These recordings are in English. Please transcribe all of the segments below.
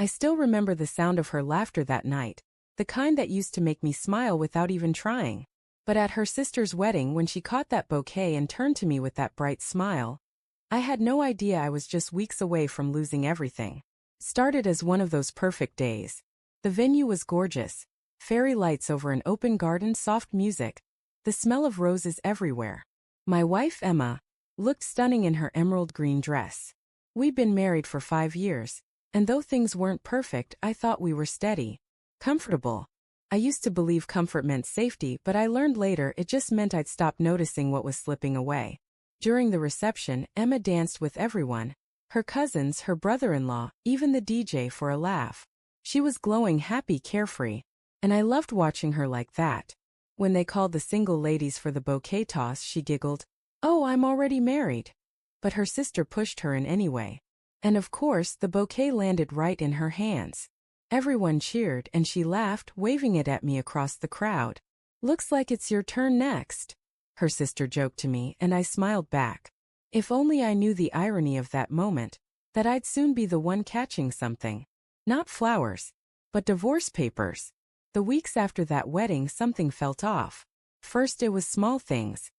I still remember the sound of her laughter that night, the kind that used to make me smile without even trying. But at her sister's wedding, when she caught that bouquet and turned to me with that bright smile, I had no idea I was just weeks away from losing everything. Started as one of those perfect days. The venue was gorgeous. Fairy lights over an open garden, soft music, the smell of roses everywhere. My wife, Emma, looked stunning in her emerald green dress. We'd been married for 5 years, and though things weren't perfect, I thought we were steady, comfortable. I used to believe comfort meant safety, but I learned later it just meant I'd stopped noticing what was slipping away. During the reception, Emma danced with everyone, her cousins, her brother-in-law, even the DJ for a laugh. She was glowing, happy, carefree, and I loved watching her like that. When they called the single ladies for the bouquet toss, she giggled, "Oh, I'm already married." But her sister pushed her in anyway. And of course, the bouquet landed right in her hands. Everyone cheered and she laughed, waving it at me across the crowd. "Looks like it's your turn next," her sister joked to me, and I smiled back. If only I knew the irony of that moment, that I'd soon be the one catching something. Not flowers, but divorce papers. The weeks after that wedding, something felt off. First, it was small things.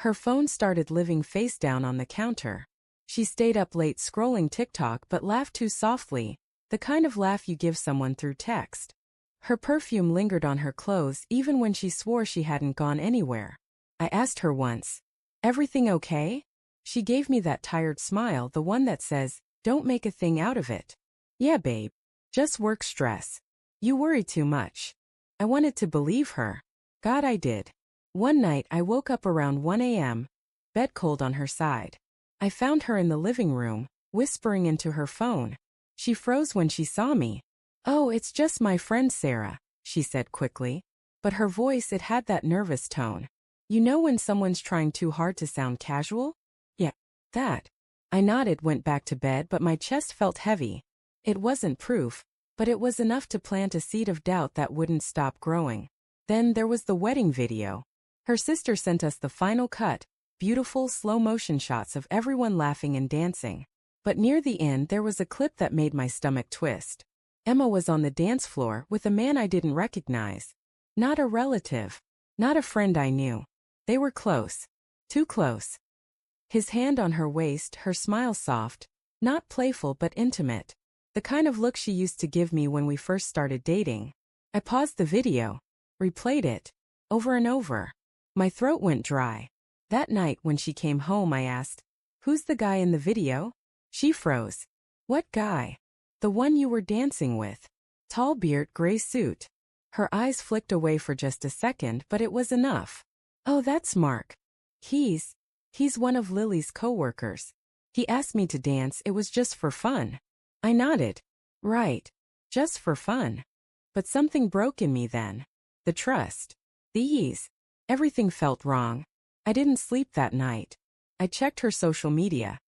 Her phone started living face down on the counter. She stayed up late scrolling TikTok but laughed too softly, the kind of laugh you give someone through text. Her perfume lingered on her clothes even when she swore she hadn't gone anywhere. I asked her once, "Everything okay?" She gave me that tired smile, the one that says, "Don't make a thing out of it." "Yeah, babe. Just work stress. You worry too much." I wanted to believe her. God, I did. One night I woke up around 1 a.m., bed cold on her side. I found her in the living room, whispering into her phone. She froze when she saw me. "Oh, it's just my friend Sarah," she said quickly. But her voice, it had that nervous tone. You know when someone's trying too hard to sound casual? "Yeah, that." I nodded, went back to bed, but my chest felt heavy. It wasn't proof, but it was enough to plant a seed of doubt that wouldn't stop growing. Then there was the wedding video. Her sister sent us the final cut, beautiful slow-motion shots of everyone laughing and dancing. But near the end there was a clip that made my stomach twist. Emma was on the dance floor with a man I didn't recognize. Not a relative. Not a friend I knew. They were close. Too close. His hand on her waist, her smile soft, not playful but intimate. The kind of look she used to give me when we first started dating. I paused the video, replayed it, over and over. My throat went dry. That night when she came home I asked, "Who's the guy in the video?" She froze. "What guy?" "The one you were dancing with. Tall beard, gray suit." Her eyes flicked away for just a second, but it was enough. "Oh, that's Mark. He's one of Lily's co-workers. He asked me to dance, it was just for fun." I nodded. Right. Just for fun. But something broke in me then. The trust. The ease. Everything felt wrong. I didn't sleep that night. I checked her social media.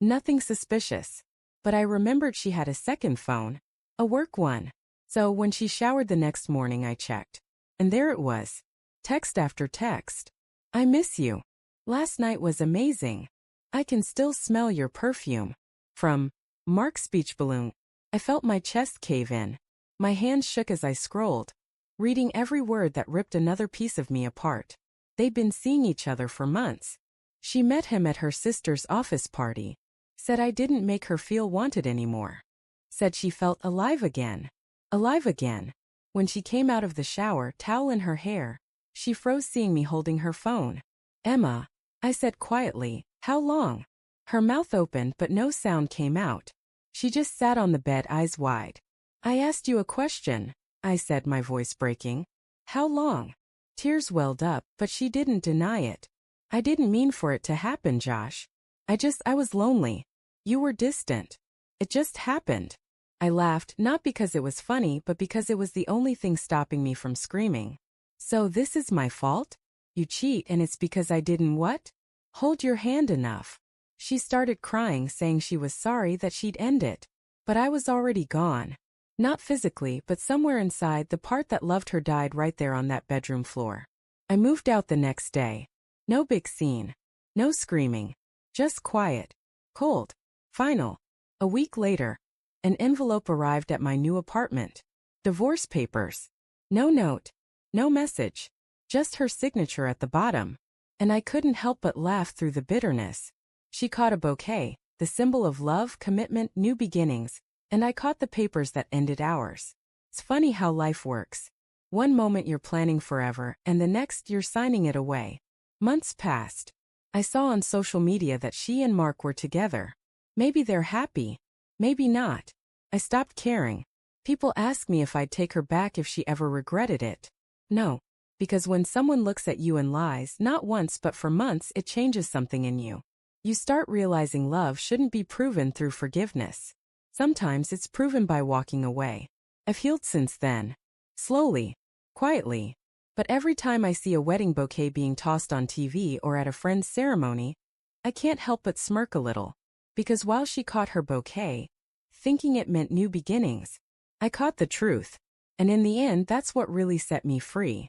Nothing suspicious. But I remembered she had a second phone. A work one. So when she showered the next morning I checked. And there it was. Text after text. "I miss you. Last night was amazing. I can still smell your perfume." From Mark's speech balloon. I felt my chest cave in. My hands shook as I scrolled, reading every word that ripped another piece of me apart. They'd been seeing each other for months. She met him at her sister's office party. Said I didn't make her feel wanted anymore. Said she felt alive again. Alive again. When she came out of the shower, towel in her hair, she froze seeing me holding her phone. "Emma," I said quietly, "how long?" Her mouth opened but no sound came out. She just sat on the bed, eyes wide. "I asked you a question," I said, my voice breaking. "How long?" Tears welled up, but she didn't deny it. "I didn't mean for it to happen, Josh. I was lonely. You were distant. It just happened." I laughed, not because it was funny, but because it was the only thing stopping me from screaming. "So this is my fault? You cheat and it's because I didn't what? Hold your hand enough." She started crying, saying she was sorry that she'd end it. But I was already gone. Not physically, but somewhere inside, the part that loved her died right there on that bedroom floor. I moved out the next day. No big scene. No screaming. Just quiet. Cold. Final. A week later, An envelope arrived at my new apartment. Divorce papers. No note. No message. Just her signature at the bottom. And I couldn't help but laugh through the bitterness. She caught a bouquet, the symbol of love, commitment, new beginnings, and I caught the papers that ended ours. It's funny how life works. One moment you're planning forever, and the next you're signing it away. Months passed. I saw on social media that she and Mark were together. Maybe they're happy. Maybe not. I stopped caring. People ask me if I'd take her back if she ever regretted it. No. Because when someone looks at you and lies, not once but for months, it changes something in you. You start realizing love shouldn't be proven through forgiveness. Sometimes it's proven by walking away. I've healed since then. Slowly. Quietly. But every time I see a wedding bouquet being tossed on TV or at a friend's ceremony, I can't help but smirk a little. Because while she caught her bouquet, thinking it meant new beginnings, I caught the truth. And in the end, that's what really set me free.